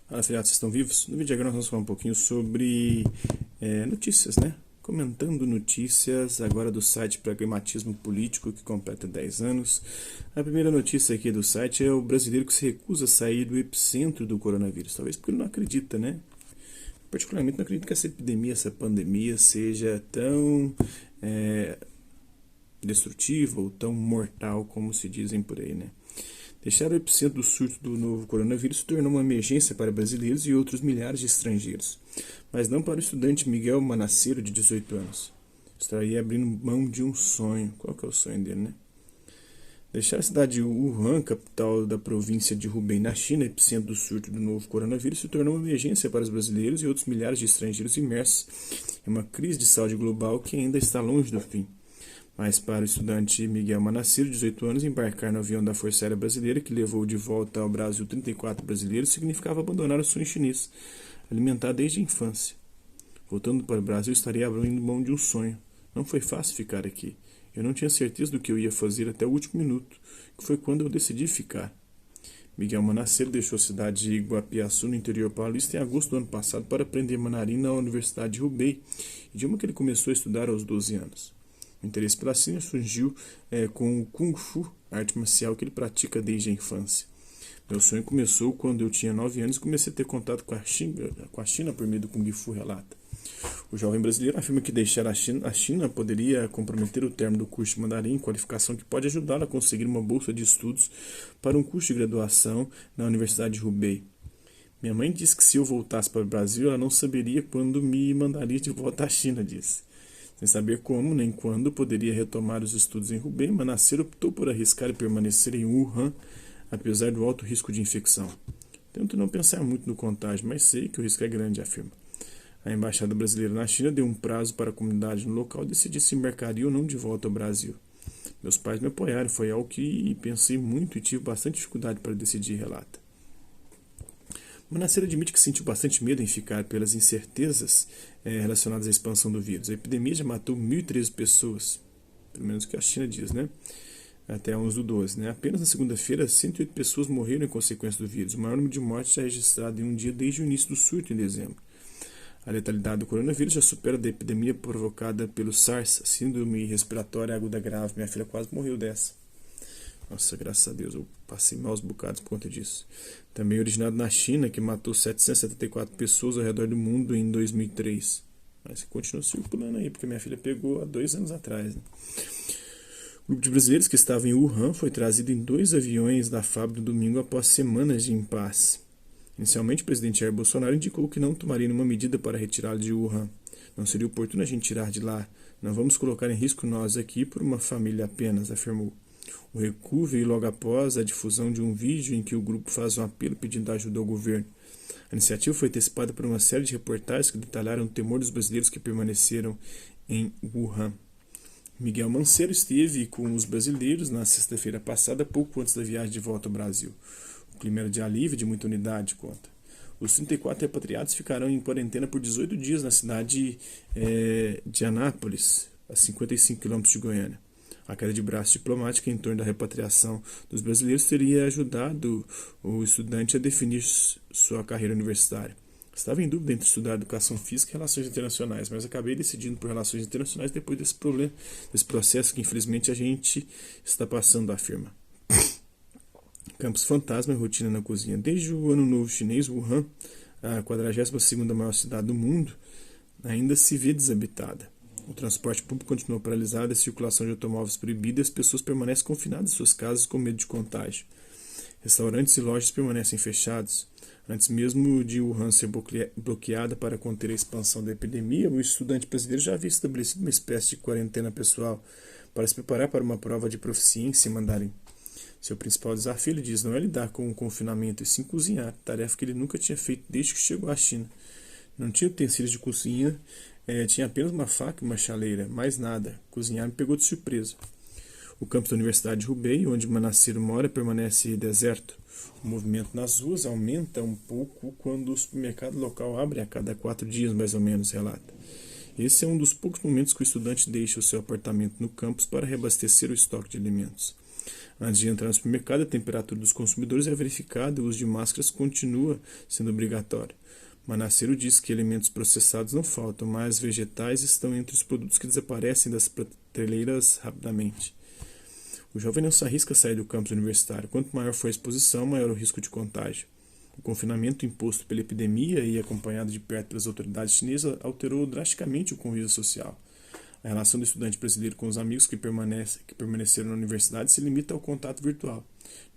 Fala, filhados, vocês estão vivos? No vídeo agora nós vamos falar um pouquinho sobre notícias, né? Comentando notícias agora do site Pragmatismo Político, que completa 10 anos. A primeira notícia aqui do site é o brasileiro que se recusa a sair do epicentro do coronavírus. Talvez porque ele não acredita, né? Particularmente não acredito que essa epidemia, essa pandemia seja tão destrutiva ou tão mortal como se dizem por aí, né? Deixar o epicentro do surto do novo coronavírus se tornou uma emergência para brasileiros e outros milhares de estrangeiros, mas não para o estudante Miguel Manassero, de 18 anos. Estaria abrindo mão de um sonho. Qual que é o sonho dele, né? Deixar a cidade de Wuhan, capital da província de Hubei, na China, epicentro do surto do novo coronavírus, se tornou uma emergência para os brasileiros e outros milhares de estrangeiros imersos em uma crise de saúde global que ainda está longe do fim. Mas para o estudante Miguel Manassero, de 18 anos, embarcar no avião da Força Aérea Brasileira, que levou de volta ao Brasil 34 brasileiros, significava abandonar o sonho chinês, alimentado desde a infância. Voltando para o Brasil, estaria abrindo mão de um sonho. Não foi fácil ficar aqui. Eu não tinha certeza do que eu ia fazer até o último minuto, que foi quando eu decidi ficar. Miguel Manassero deixou a cidade de Iguapiaçu, no interior paulista, em agosto do ano passado para aprender mandarim na Universidade de Hubei, idioma que ele começou a estudar aos 12 anos. O interesse pela China surgiu com o Kung Fu, arte marcial que ele pratica desde a infância. Meu sonho começou quando eu tinha 9 anos e comecei a ter contato com a China por meio do Kung Fu, relata. O jovem brasileiro afirma que deixar a China poderia comprometer o término do curso de mandarim, qualificação que pode ajudá-lo a conseguir uma bolsa de estudos para um curso de graduação na Universidade de Hubei. Minha mãe disse que se eu voltasse para o Brasil, ela não saberia quando me mandaria de volta à China, disse. Sem saber como nem quando poderia retomar os estudos em Hubei, Manassero optou por arriscar e permanecer em Wuhan, apesar do alto risco de infecção. Tento não pensar muito no contágio, mas sei que o risco é grande, afirma. A embaixada brasileira na China deu um prazo para a comunidade no local decidir se embarcaria ou não de volta ao Brasil. Meus pais me apoiaram, foi algo que pensei muito e tive bastante dificuldade para decidir, relata. Manassero admite que sentiu bastante medo em ficar pelas incertezas relacionadas à expansão do vírus. A epidemia já matou 1.013 pessoas, pelo menos o que a China diz, né? Até 11 do 12. Né? Apenas na segunda-feira, 108 pessoas morreram em consequência do vírus, o maior número de mortes já registrado em um dia desde o início do surto em dezembro. A letalidade do coronavírus já supera a da epidemia provocada pelo SARS, síndrome respiratória aguda grave. Minha filha quase morreu dessa. Nossa, graças a Deus, eu passei maus bocados por conta disso. Também originado na China, que matou 774 pessoas ao redor do mundo em 2003. Mas continua circulando aí, porque minha filha pegou há 2 anos atrás. Né? O grupo de brasileiros que estava em Wuhan foi trazido em 2 aviões da FAB no domingo após semanas de impasse. Inicialmente, o presidente Jair Bolsonaro indicou que não tomaria nenhuma medida para retirá-lo de Wuhan. Não seria oportuno a gente tirar de lá. Não vamos colocar em risco nós aqui por uma família apenas, afirmou. O recuo veio logo após a difusão de um vídeo em que o grupo faz um apelo pedindo ajuda ao governo. A iniciativa foi antecipada por uma série de reportagens que detalharam o temor dos brasileiros que permaneceram em Wuhan. Miguel Manassero esteve com os brasileiros na sexta-feira passada, pouco antes da viagem de volta ao Brasil. O clima era de alívio e de muita unidade, conta. Os 34 repatriados ficarão em quarentena por 18 dias na cidade de Anápolis, a 55 km de Goiânia. A queda de braço diplomática em torno da repatriação dos brasileiros teria ajudado o estudante a definir sua carreira universitária. Estava em dúvida entre estudar educação física e relações internacionais, mas acabei decidindo por relações internacionais depois desse problema, desse processo que infelizmente a gente está passando, afirma. Campos fantasma e rotina na cozinha. Desde o ano novo chinês, Wuhan, a 42ª maior cidade do mundo, ainda se vê desabitada. O transporte público continua paralisado, a circulação de automóveis proibida e as pessoas permanecem confinadas em suas casas com medo de contágio. Restaurantes e lojas permanecem fechados. Antes mesmo de Wuhan ser bloqueada para conter a expansão da epidemia, o estudante brasileiro já havia estabelecido uma espécie de quarentena pessoal para se preparar para uma prova de proficiência em mandarim. Seu principal desafio, ele diz, não é lidar com o confinamento e sim cozinhar, tarefa que ele nunca tinha feito desde que chegou à China. Não tinha utensílios de cozinha, tinha apenas uma faca e uma chaleira, mais nada. Cozinhar me pegou de surpresa. O campus da Universidade de Hubei, onde Manassero mora, permanece deserto. O movimento nas ruas aumenta um pouco quando o supermercado local abre a cada 4 dias, mais ou menos, relata. Esse é um dos poucos momentos que o estudante deixa o seu apartamento no campus para reabastecer o estoque de alimentos. Antes de entrar no supermercado, a temperatura dos consumidores é verificada e o uso de máscaras continua sendo obrigatório. Manacero diz que alimentos processados não faltam, mas vegetais estão entre os produtos que desaparecem das prateleiras rapidamente. O jovem não se arrisca a sair do campus universitário. Quanto maior for a exposição, maior o risco de contágio. O confinamento imposto pela epidemia e acompanhado de perto pelas autoridades chinesas alterou drasticamente o convívio social. A relação do estudante brasileiro com os amigos que permaneceram na universidade se limita ao contato virtual.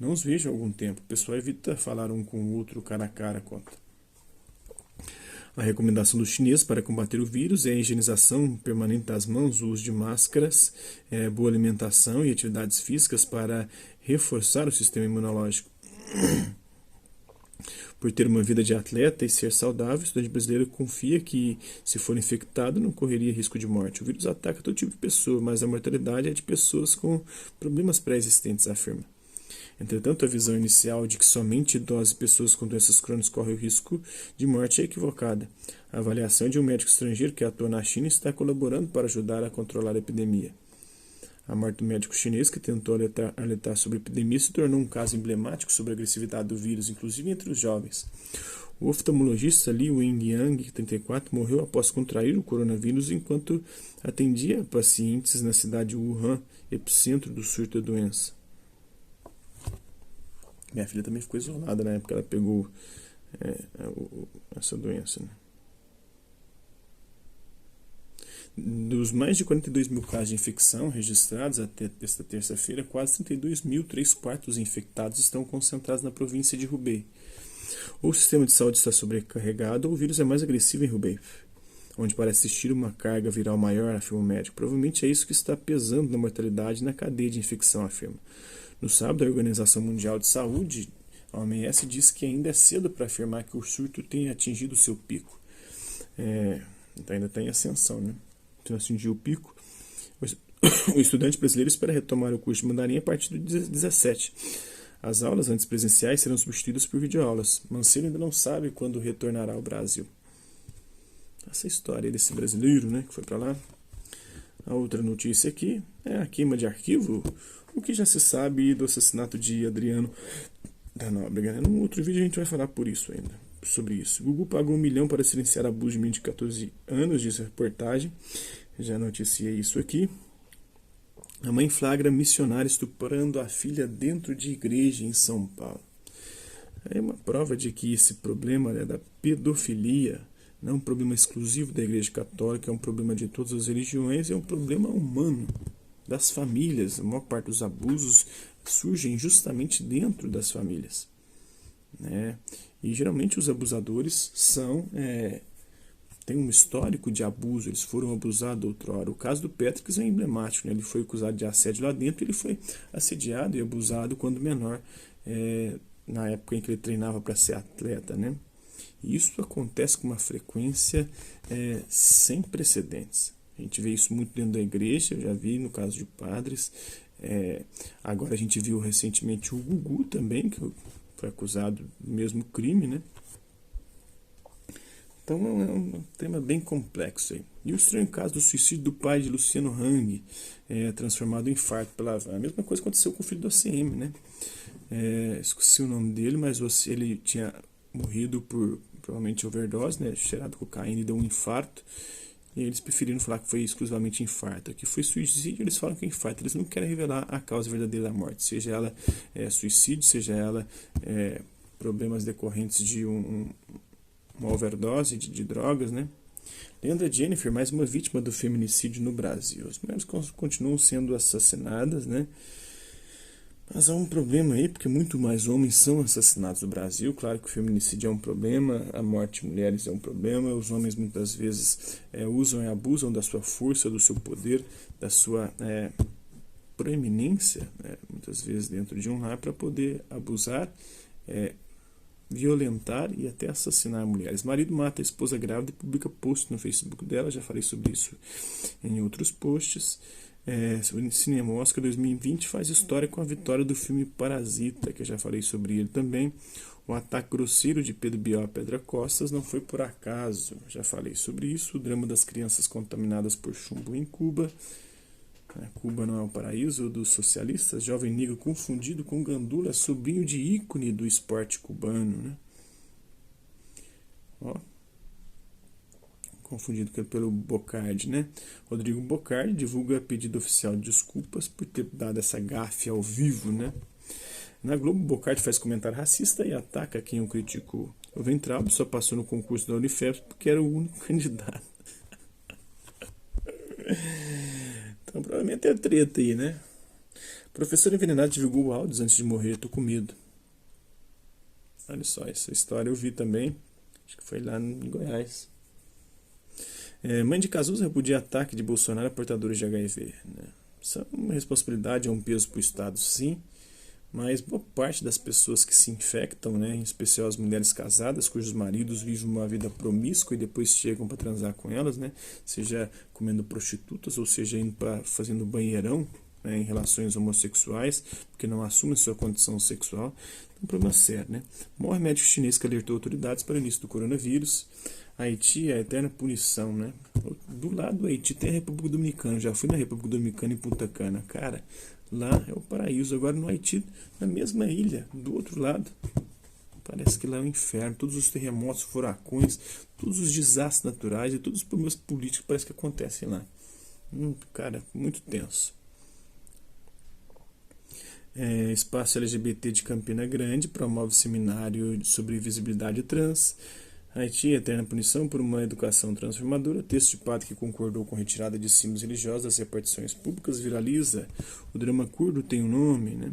Não os vejo há algum tempo. O pessoal evita falar um com o outro cara a cara, conta. A recomendação dos chineses para combater o vírus é a higienização permanente das mãos, o uso de máscaras, boa alimentação e atividades físicas para reforçar o sistema imunológico. Por ter uma vida de atleta e ser saudável, o estudante brasileiro confia que, se for infectado, não correria risco de morte. O vírus ataca todo tipo de pessoa, mas a mortalidade é de pessoas com problemas pré-existentes, afirma. Entretanto, a visão inicial de que somente idosos e pessoas com doenças crônicas correm o risco de morte é equivocada. A avaliação de um médico estrangeiro que atua na China está colaborando para ajudar a controlar a epidemia. A morte do médico chinês que tentou alertar sobre a epidemia se tornou um caso emblemático sobre a agressividade do vírus, inclusive entre os jovens. O oftalmologista Li Wenliang, 34, morreu após contrair o coronavírus enquanto atendia pacientes na cidade de Wuhan, epicentro do surto da doença. Minha filha também ficou isolada na época que ela pegou essa doença. Né? Dos mais de 42 mil casos de infecção registrados até esta terça-feira, quase 32 mil, 3/4 infectados estão concentrados na província de Hubei. Ou o sistema de saúde está sobrecarregado ou o vírus é mais agressivo em Hubei, onde parece existir uma carga viral maior, afirma o médico. Provavelmente é isso que está pesando na mortalidade e na cadeia de infecção, afirma. No sábado, a Organização Mundial de Saúde, a OMS, disse que ainda é cedo para afirmar que o surto tenha atingido seu pico. Então ainda está em ascensão, né? Então atingiu o pico. O estudante brasileiro espera retomar o curso de mandarim a partir do dia 17. As aulas antes presenciais serão substituídas por videoaulas. Manceiro ainda não sabe quando retornará ao Brasil. Essa história desse brasileiro, né, que foi para lá. A outra notícia aqui é a queima de arquivo. O que já se sabe do assassinato de Adriano da Nóbrega. Né? Num outro vídeo a gente vai falar sobre isso. Google pagou 1 milhão para silenciar abuso de menino de 14 anos, diz a reportagem. Já noticiei isso aqui. A mãe flagra missionária estuprando a filha dentro de igreja em São Paulo. É uma prova de que esse problema, né, da pedofilia não é um problema exclusivo da Igreja Católica, é um problema de todas as religiões, é um problema humano, das famílias. A maior parte dos abusos surgem justamente dentro das famílias. Né? E geralmente os abusadores têm um histórico de abuso, eles foram abusados outrora. O caso do Patrick é emblemático, né? Ele foi acusado de assédio lá dentro, ele foi assediado e abusado quando menor, na época em que ele treinava para ser atleta. Né? E isso acontece com uma frequência sem precedentes. A gente vê isso muito dentro da igreja, eu já vi no caso de padres. Agora a gente viu recentemente o Gugu também, que foi acusado do mesmo crime, né? Então é um tema bem complexo aí. E o estranho caso do suicídio do pai de Luciano Hang, transformado em infarto pela van. A mesma coisa aconteceu com o filho do ACM, né? Esqueci o nome dele, mas ele tinha morrido por provavelmente overdose, né? Cheirado cocaína e deu um infarto. E eles preferiram falar que foi exclusivamente infarto. Aqui foi suicídio, eles falam que é infarto. Eles não querem revelar a causa verdadeira da morte. Seja ela suicídio, seja ela problemas decorrentes de uma overdose de drogas, né? Leandra Jennifer, mais uma vítima do feminicídio no Brasil. As mulheres continuam sendo assassinadas, né? Mas há um problema aí, porque muito mais homens são assassinados no Brasil. Claro que o feminicídio é um problema, a morte de mulheres é um problema. Os homens muitas vezes usam e abusam da sua força, do seu poder, da sua proeminência, né? Muitas vezes dentro de um lar, para poder abusar, violentar e até assassinar mulheres. Marido mata a esposa grávida e publica post no Facebook dela. Já falei sobre isso em outros posts. O Cinema Oscar 2020 faz história com a vitória do filme Parasita, que eu já falei sobre ele também. O ataque grosseiro de Pedro Bial a Pedra Costas não foi por acaso, já falei sobre isso. O drama das crianças contaminadas por chumbo em Cuba. Cuba não é o paraíso dos socialistas. Jovem negro confundido com gandula, sobrinho de ícone do esporte cubano, né? Ó, confundido pelo Bocardi, né? Rodrigo Bocardi divulga pedido oficial de desculpas por ter dado essa gafe ao vivo, né? Na Globo, Bocardi faz comentário racista e ataca quem o criticou. O Weintraub só passou no concurso da Unifesp porque era o único candidato. Então, provavelmente é treta aí, né? Professor envenenado divulgou áudios antes de morrer. Tô com medo. Olha só, essa história eu vi também. Acho que foi lá em Goiás. Mãe de Cazuza repudia ataque de Bolsonaro a portadores de HIV. Né? Isso é uma responsabilidade, é um peso para o Estado, sim. Mas boa parte das pessoas que se infectam, né, em especial as mulheres casadas, cujos maridos vivem uma vida promíscua e depois chegam para transar com elas, né, seja comendo prostitutas ou seja indo fazendo banheirão, né, em relações homossexuais, porque não assumem sua condição sexual, é um problema sério. Né? Morre médico chinês que alertou autoridades para o início do coronavírus. Haiti é a eterna punição. Né? Do lado do Haiti tem a República Dominicana. Já fui na República Dominicana em Punta Cana. Cara, lá é o paraíso. Agora no Haiti, na mesma ilha, do outro lado, parece que lá é o inferno. Todos os terremotos, furacões, todos os desastres naturais e todos os problemas políticos parece que acontecem lá. Cara, muito tenso. Espaço LGBT de Campina Grande promove seminário sobre visibilidade trans. Haiti, eterna punição por uma educação transformadora. Texto de padre que concordou com retirada de símbolos religiosos das repartições públicas viraliza. O drama curdo tem um nome, né?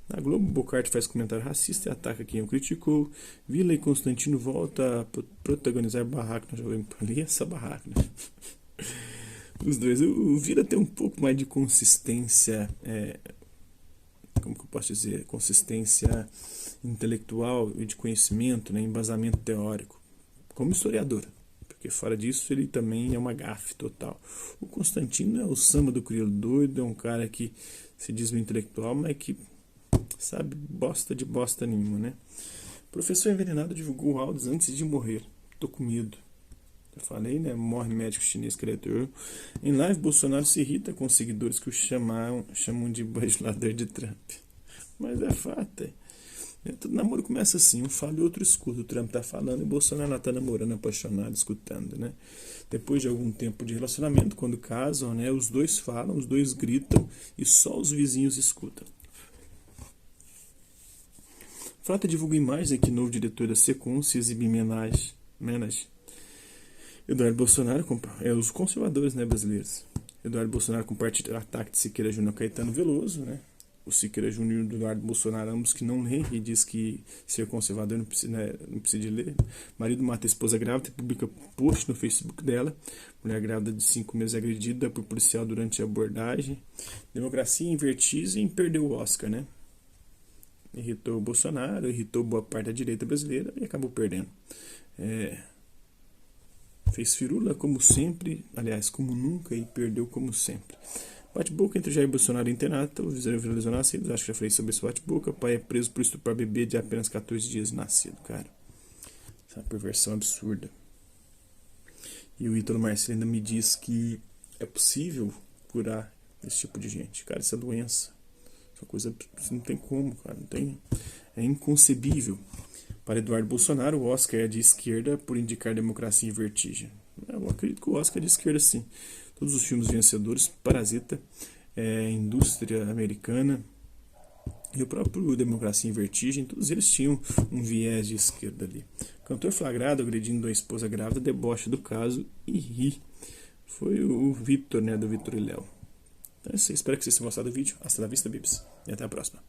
Na Globo, Bocardi faz comentário racista e ataca quem o criticou. Vila e Constantino volta a protagonizar barraco na Jovem Pan. Ali essa barraco, né? Os dois. O Vila tem um pouco mais de consistência, como que eu posso dizer? Consistência intelectual e de conhecimento, né? Embasamento teórico, como historiador. Porque fora disso ele também é uma gafe total. O Constantino é o samba do crioulo doido, é um cara que se diz um intelectual, mas que sabe bosta de bosta nenhuma, né? Professor envenenado divulgou áudios antes de morrer. Tô com medo. Eu falei, né? Morre médico chinês criador. Em live, Bolsonaro se irrita com seguidores que o chamam de bajulador de Trump. Mas é fato. Todo namoro começa assim, um fala e outro escuta. O Trump tá falando e o Bolsonaro lá tá namorando, apaixonado, escutando, né? Depois de algum tempo de relacionamento, quando casam, né? Os dois falam, os dois gritam e só os vizinhos escutam. Frota divulga imagens em que novo diretor da Secom se exibe em homenagem. Eduardo Bolsonaro, os conservadores, né, brasileiros. Eduardo Bolsonaro compartilha ataque de Siqueira Júnior Caetano Veloso, né? O Siqueira Júnior e o Eduardo Bolsonaro, ambos que não leem, e diz que ser conservador não precisa, né, não precisa de ler. Marido mata a esposa grávida e publica post no Facebook dela. Mulher grávida de 5 meses agredida por policial durante a abordagem. Democracia em vertigem, perdeu o Oscar, né? Irritou o Bolsonaro, irritou boa parte da direita brasileira e acabou perdendo. Fez firula como sempre, aliás, como nunca, e perdeu como sempre. Bate-boca entre Jair Bolsonaro e internato, viralizou nascido. Acho que já falei sobre esse bate-boca. Pai é preso por estuprar bebê de apenas 14 dias de nascido, cara. Essa é uma perversão absurda. E o Ítalo Marcelo ainda me diz que é possível curar esse tipo de gente. Cara, essa doença, essa coisa não tem como, cara. Não tem, é inconcebível. Para Eduardo Bolsonaro, o Oscar é de esquerda por indicar democracia em vertigem. Eu acredito que o Oscar é de esquerda, sim. Todos os filmes vencedores, Parasita, Indústria Americana e o próprio Democracia em Vertigem, todos eles tinham um viés de esquerda ali. Cantor flagrado agredindo a esposa grávida, deboche do caso e ri. Foi o Vitor, né, do Vitor e Léo. Então é isso aí. Espero que vocês tenham gostado do vídeo. Hasta la vista, bibs. E até a próxima.